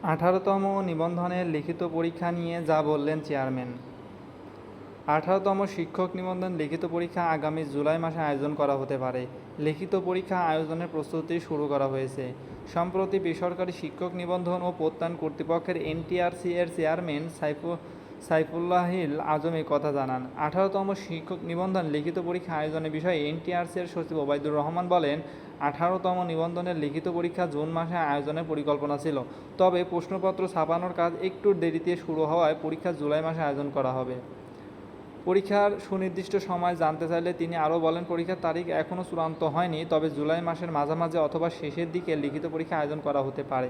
18তম নিবন্ধনের লিখিত পরীক্ষা নিয়ে যা বললেন চেয়ারম্যান। 18তম শিক্ষক নিবন্ধন লিখিত পরীক্ষা আগামী জুলাই মাসে আয়োজন করা হতে পারে। লিখিত পরীক্ষা আয়োজনের প্রস্তুতি শুরু করা হয়েছে। সম্প্রতি বেসরকারি শিক্ষক নিবন্ধন ও প্রত্যয়ন কর্তৃপক্ষের এনটিআরসি এর চেয়ারম্যান সাইফুল্লাহিল আজম এই কথা জানান। 18তম শিক্ষক নিবন্ধন লিখিত পরীক্ষা আয়োজনের বিষয়ে এনটিআরসি এর সচিব ওবায়দুর রহমান বলেন, 18তম নিবন্ধনের লিখিত পরীক্ষা জুন মাসে আয়োজনের পরিকল্পনা ছিল, তবে প্রশ্নপত্র ছাপানোর কাজ একটু দেরিতে শুরু হওয়ায় পরীক্ষা জুলাই মাসে আয়োজন করা হবে। পরীক্ষার সুনির্দিষ্ট সময় জানতে চাইলে তিনি আরও বলেন, পরীক্ষার তারিখ এখনও চূড়ান্ত হয়নি, তবে জুলাই মাসের মাঝামাঝি অথবা শেষের দিকে লিখিত পরীক্ষা আয়োজন করা হতে পারে।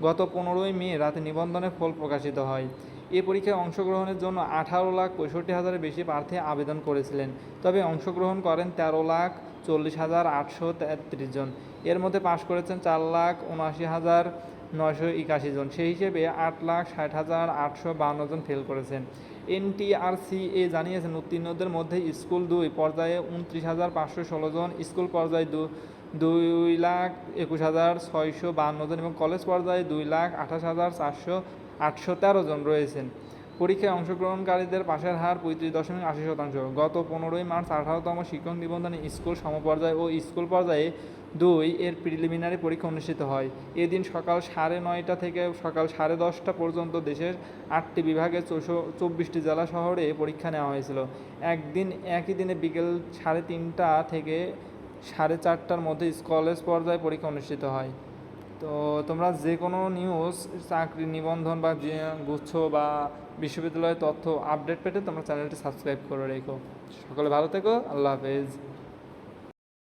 গত 15ই মে রাতে নিবন্ধনের ফল প্রকাশিত হয়। এ পরীক্ষায় অংশগ্রহণের জন্য 18,65,000-এর বেশি প্রার্থী আবেদন করেছিলেন, তবে অংশগ্রহণ করেন 13,40,833 জন। এর মধ্যে পাশ করেছেন 4,79,981 জন। সেই হিসেবে 8,60,852 জন ফেল করেছেন। এনটিআরসি জানিয়েছেন, উত্তীর্ণদের মধ্যে স্কুল 2 পর্যায়ে 29,516 জন, স্কুল পর্যায়ে 2,21,652 জন এবং কলেজ পর্যায়ে 2,28,813 জন রয়েছেন। পরীক্ষায় অংশগ্রহণকারীদের পাশের হার 35.80%। গত 15ই মার্চ 18তম শিক্ষক নিবন্ধনে স্কুল সমপর্যায় ও স্কুল পর্যায়ে 2 এর প্রিলিমিনারি পরীক্ষা অনুষ্ঠিত হয়। এদিন সকাল 9:30 থেকে সকাল 10:30 পর্যন্ত দেশের 8টি বিভাগের 24টি জেলা শহরে পরীক্ষা নেওয়া হয়েছিল। একই দিনে বিকেল 3:30 থেকে 4:30টার মধ্যে কলেজ পর্যায়ে পরীক্ষা অনুষ্ঠিত হয়। তো তোমরা যে কোনো নিউজ, চাকরি নিবন্ধন বা যে গুচ্ছ বা বিশ্ববিদ্যালয়ের তথ্য আপডেট পেতে তোমরা চ্যানেলটি সাবস্ক্রাইব করে রেখো। সকলে ভালো থেকো, আল্লাহ হাফেজ।